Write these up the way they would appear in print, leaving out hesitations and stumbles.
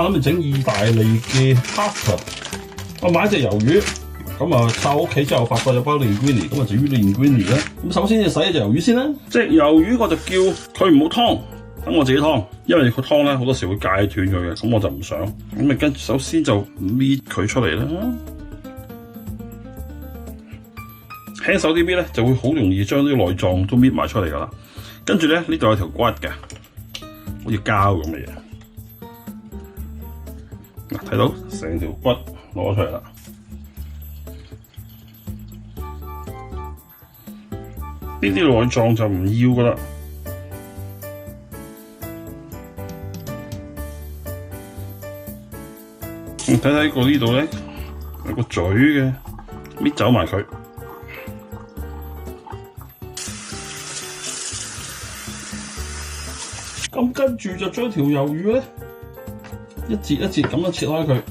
晚諗住整意大利嘅 pasta， 我買一隻魷魚，咁啊抄屋企之後發覺有包 linguine， 咁啊就用 linguine 啦。咁首先就洗一隻魷魚先啦。隻魷魚我就叫佢唔好湯，等我自己湯，因為個湯咧好多時會戒斷佢嘅，咁我就唔想。咁咪跟住首先就搣佢出嚟啦。輕手啲搣咧，就會好容易將啲內臟都搣埋出嚟噶啦。跟住咧呢度有條骨嘅，好似膠咁嘅嘢。嗱，睇到成條骨攞出嚟啦。呢啲內臟就唔要噶啦。睇睇過呢度咧有個嘴嘅，搣走埋佢。咁跟住就將條魷魚咧一節一節咁樣切開佢。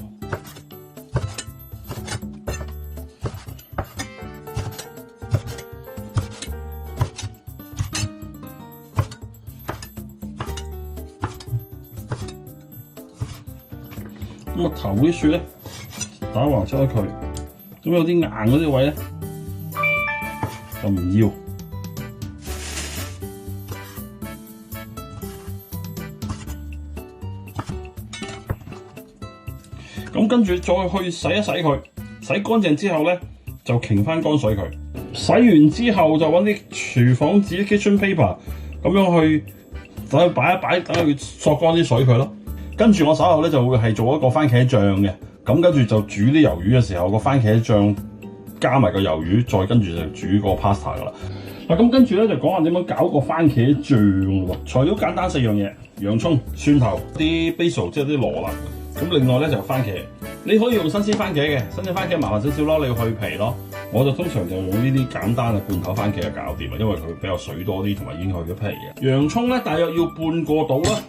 咁啊頭啲雪咧打橫切開佢，咁有啲硬嗰啲位咧就唔要。咁跟住再去洗一洗佢，洗乾淨之後咧就擎翻乾水佢。洗完之後就揾啲廚房紙 kitchen paper 咁樣去等佢擺一擺，等佢索乾啲水佢咯。跟住我稍後咧就會係做一個番茄醬嘅，咁跟住就煮啲魷魚嘅時候，個番茄醬加埋個魷魚，再跟住就煮個 pasta 噶啦。嗱，咁跟住咧就講下點樣搞個番茄醬喎。材料簡單4樣嘢：洋葱、蒜頭、啲 basil 即係啲羅勒。咁另外咧就番茄，你可以用新鮮番茄嘅，新鮮番茄麻煩少少咯，你要去皮咯。我就通常就用呢啲簡單嘅罐頭番茄就搞掂啦，因為佢比較水多啲，同埋已經去咗皮嘅。洋葱咧大約要半個到啦。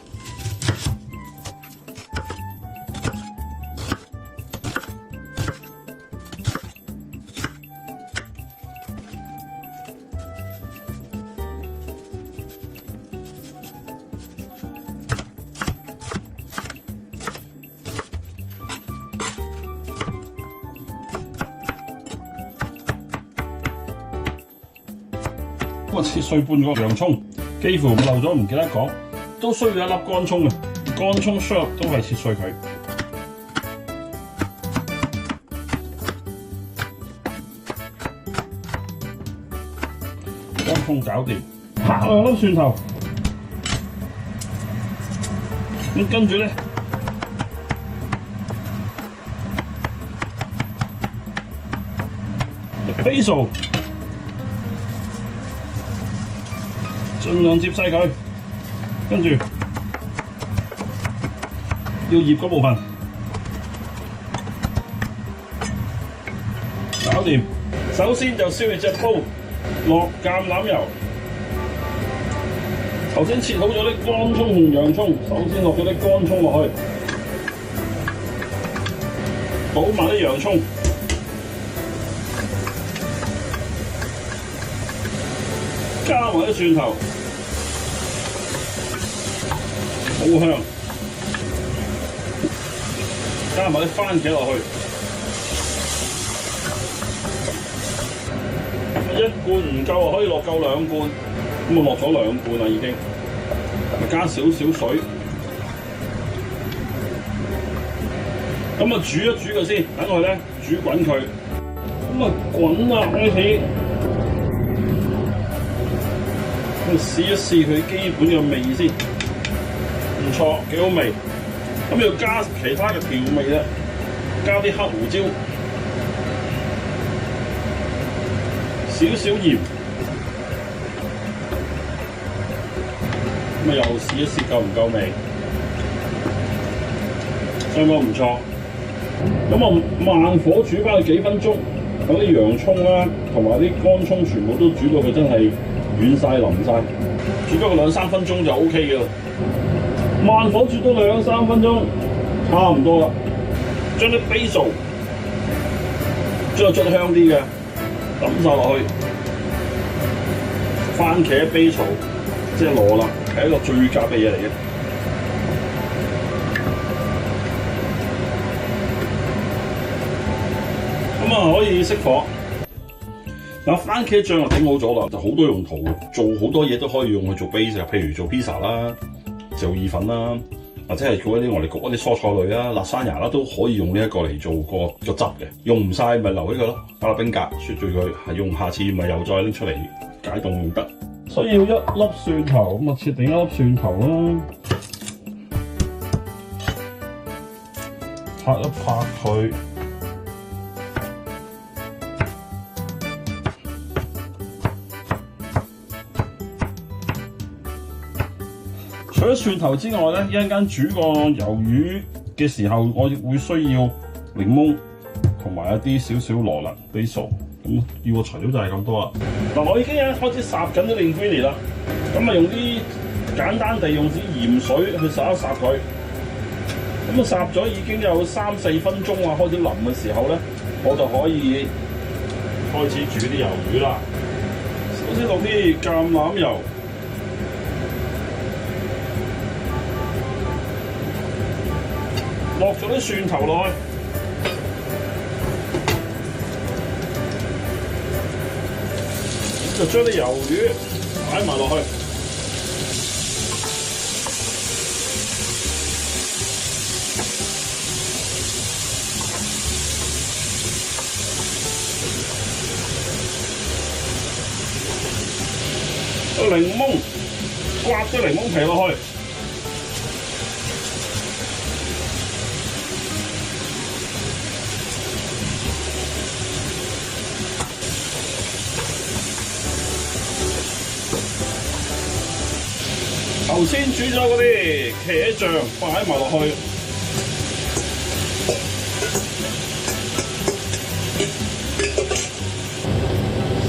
咁啊切碎半個洋葱，幾乎漏咗唔記得講，都需要一粒乾葱嘅，乾葱 sharp 都係切碎佢。乾葱搞掂，拍2粒蒜頭，咁跟住咧，basil。盡量接細佢，跟住要醃嗰部分，搞掂。首先就燒熱隻煲，落橄欖油。頭先切好咗啲乾葱同洋葱，首先落咗啲乾葱落去，倒埋啲洋葱。加埋啲蒜頭，好香。加埋啲番茄落去，一罐唔夠可以落夠2罐，咁我落咗2罐啦已經。加少少水，咁啊煮一煮佢先，等佢咧煮滾佢。咁啊滾啊開起。試一試佢基本嘅味先，唔錯，幾好味。咁要加其他嘅調味啦，加啲黑胡椒，少少鹽，咁啊又試一試夠唔夠味，相當唔錯。咁我慢火煮翻佢幾分鐘，等啲洋葱啦同埋啲乾葱全部都煮到佢真係軟晒腍晒，煮咗個2-3分鐘就 OK 嘅啦。慢火煮多2-3分鐘，差唔多啦。將啲 basil 捽香啲嘅抌晒落去，番茄 basil 即係羅勒係一個最夾嘅嘢嚟嘅。可以熄火。嗱，番茄醬就整好咗啦，就好多用途嘅，做好多嘢都可以用去做 base 嘅，譬如做 pizza 啦、做意粉啦，或者係做一啲我哋焗一啲蔬菜類啦、辣沙牙啦，都可以用呢一個嚟做個汁嘅。用唔晒咪留起佢咯，擺落冰格雪住佢，係用下次咪又再拎出嚟解凍用得。需要一粒蒜頭，咁啊切定一粒蒜頭啦，拍一拍佢。除咗蒜頭之外咧，一陣間煮個魷魚嘅時候，我亦會需要檸檬同埋一啲少少羅勒 basil。咁要嘅材料就係咁多啦。嗱，我已經開始烚緊啲 linguine 啦，咁啊用啲簡單地用啲鹽水去烚一烚佢。咁啊烚咗已經有3-4分鐘啊，開始腍嘅時候咧，我就可以開始煮啲魷魚啦。首先落啲橄欖油。落咗啲蒜頭落去，就將啲魷魚擺埋落去，個檸檬刮啲檸檬皮落去。頭先煮咗嗰啲茄醬擺埋落去，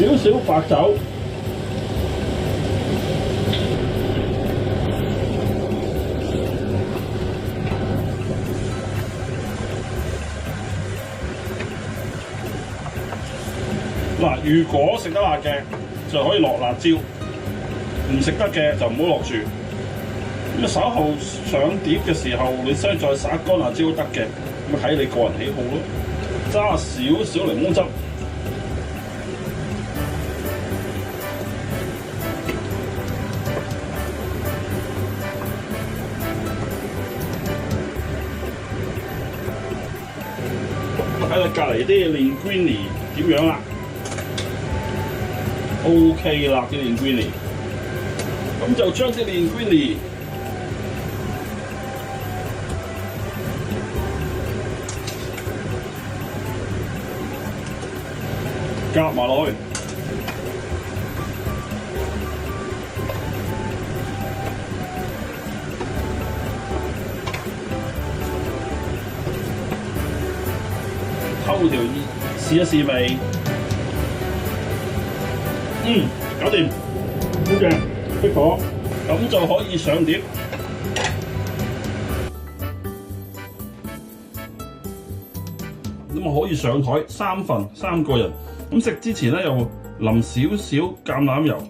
少少白酒，嗱，如果食得辣嘅就可以落辣椒，唔食得嘅就唔好落住。咁稍後上碟嘅時候，你想再撒乾辣椒都得嘅，咁睇你個人喜好咯。揸少少檸檬汁，睇下隔離啲 linguine 點樣啦 ？OK 啦，啲 linguine， 咁就將啲 linguine夾埋落去，偷條試一試味，搞掂，好嘅，熄火，咁就可以上碟。咁啊可以上台3份，3個人。咁食之前咧，又淋少少橄欖油，